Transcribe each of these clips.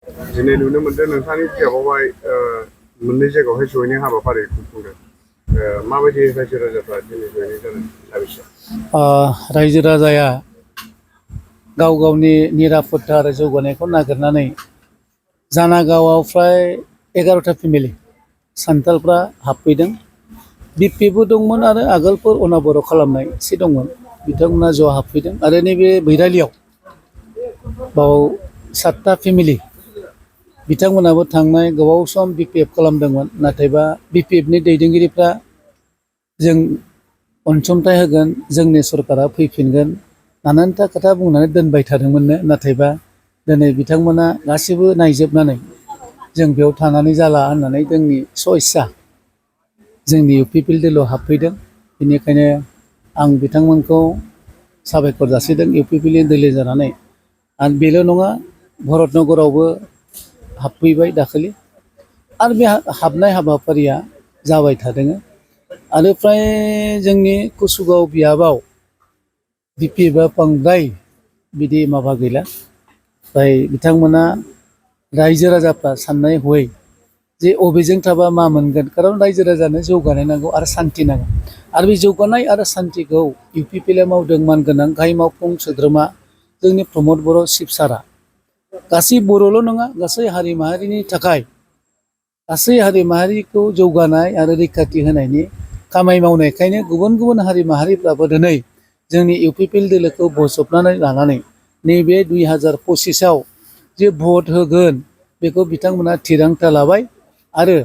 दिनै नुनो मोनदों नोंथांनि बिजाबावहाय मोननै जायगायावहाय जयनिं हाबाफारि खुंफुंदों। माबायदि रायजो राजाफ्रा दिनै जयनिं जादों साबेसे? रायजो राजाया गाव गावनि निरापत्ता आरो जौगानायखौ नागिरनानै जानागावआव फ्राय 11टा फेमिलि सान्थालफ्रा हाबफैदों। बिपिएफबो दंमोन आरो आगोलफोर अनाबर खालामनाय एसे दंमोन, बिथांमोना ज' हाबफैदों। आरो नैबे बैरालियाव बाव 7टा फेमिलि बिथांमोनाबो थांनाय गोबाव सम बिपिएफ खालामदोंमोन, नाथायबा बिपिएफनि दैदेनगिरिफ्रा जों अनसुंथाइ होगोन, जोंनि सरकारा फैफिनगोन नानानथा खोथा बुंनानै दोनबाय थादोंमोननो। नाथायबा दिनै बिथांमोना गासैबो नायजोबनानै जों बेयाव थानानै जाला होननानै जोंनि इस्सा जोंनि इउपिपिएल हाबफैदों। बेनिखायनो आं बिथांमोनखौ साबायखर जासिदों इउपिपिएलनि दोलो जानानै। आरो बेल' नङा, भरतनगरावबो हाबफैबाय दाखालि, आरो बे हाबनाय हाबाफारिया जाबाय थादों। आरो फ्राय जोंनि कुसुगाव बियाबाव बिपिएफआ बांद्राय बिदि माबा गैला। फ्राय बिथांमोना रायजो राजाफ्रा साननाय हयै जे अबेजों थाबा मा मोनगोन, खारन रायजो राजानो जौगानाय नांगौ आरो सान्थि नांगौ। आरो बे जौगानाय आरो सान्थिखौ इउपिपिएलआ मावदों। मानगोनां गाहाय मावफुं सोद्रोमा जोंनि प्रमद बर' चिफ सारआ गासै बर'ल' नङा, गासै हारि माहारिनि थाखाय, गासै हारि माहारिखौ जौगानाय आरो रैखाथि होनायनि खामानि मावनायखायनो गुबुन गुबुन हारि माहारिफ्राबो दिनै जोंनि इउपिपिएल दोलोखौ बजबनानै लानानै नैबे 2025आव जे भट होगोन बेखौ बिथांमोना थिरांथा लाबाय। आरो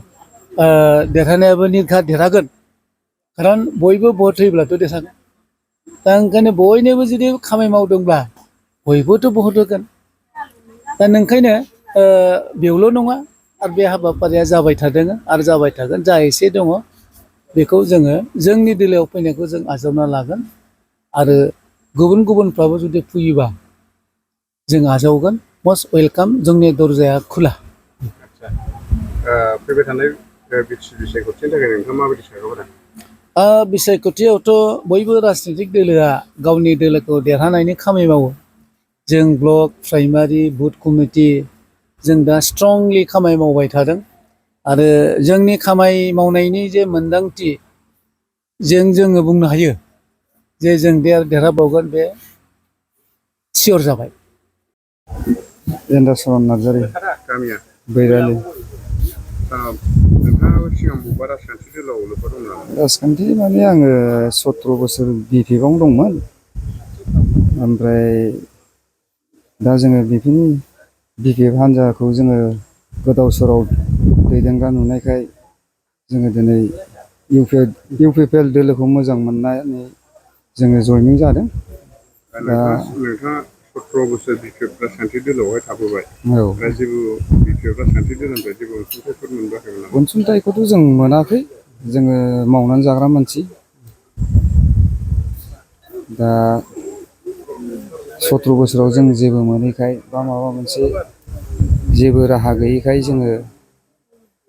देरहानायाबो निर्घात देरहागोन, खारन बयबो भट होयोब्लाथ' देरहागोन। दा ओंखायनो बयनोबो जुदि खामानि मावदोंब्ला बयबोथ' भट होगोन। दा नोंखायनो बेयावल' नङा, आरो बे हाबाफारिया जाबाय थादों आरो जाबाय थागोन। जा एसे दङ बेखौ जोङो जोंनि दोलोआव फैनायखौ जों आजावना लागोन। आरो गुबुन गुबुनफ्राबो जुदि फैयोबा जों आजावगोन। मस्ट वेलकाम, जोंनि दरजाया खुला। फैबाय थानाय बिसायख'थिनि थाखाय नोंथाङा माबायदि सानहरो? बिसायख'थियावथ' बयबो राजनितिक दोलोआ गावनि दोलोखौ देरहानायनि खामानि मावो। जों ब्लक, प्राइमारि, बुथ कमिटि जों दा स्ट्रंलि खामानि मावबाय थादों। आरो जोंनि खामानि मावनायनि जे मोनदांथि जोङो बुंनो हायो जे जों देरहाबावगोन, बे सियर जाबाय। इन्द्रचरन नार्जारि, गामिया बैरालि। नोंथाङाबो सिगां बबेबा राजखान्थि दोलोआव लोब्बा दं नामा? राजखान्थि माने आङो 17 बोसोर बिपिएफआवनो दंमोन। ओमफ्राय दा जोङो बिपिएफ हान्जाखौ जोङो गोदाव सोराव दैदेनग्रा नुनायखाय जोङो दिनै इउपिपिएल दोलोखौ मोजां मोननानै जोङो जयनिं जादों। दा नोंथाङा 17 बोसोर बिपिएफ राजखान्थि दोलोआवहाय थाबोबाय। औ, दा जेबो बिपिएफ राजखान्थि दोलोनिफ्राय जेबो अनसुंथाइफोर मोनबोआखैमोन नामा? अनसुंथाइखौथ' जों मोनाखै, जोङो मावनानै जाग्रा मानसि। दा 17 बोसोराव जों जेबो मोनैखाय बा माबा मोनसे जेबो राहा गैयैखाय जोङो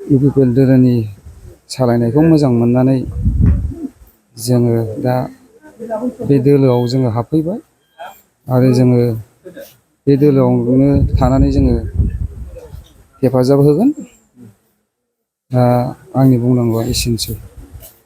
इउपिपिएल दोलोनि सालायनायखौ मोजां मोननानै जोङो दा बे दोलोआव जोङो हाबफैबाय। आरो जोङो बे दोलोआवनो थानानै जोङो हेफाजाब होगोन। दा आंनि बुंनांगौआ एसेनोसै।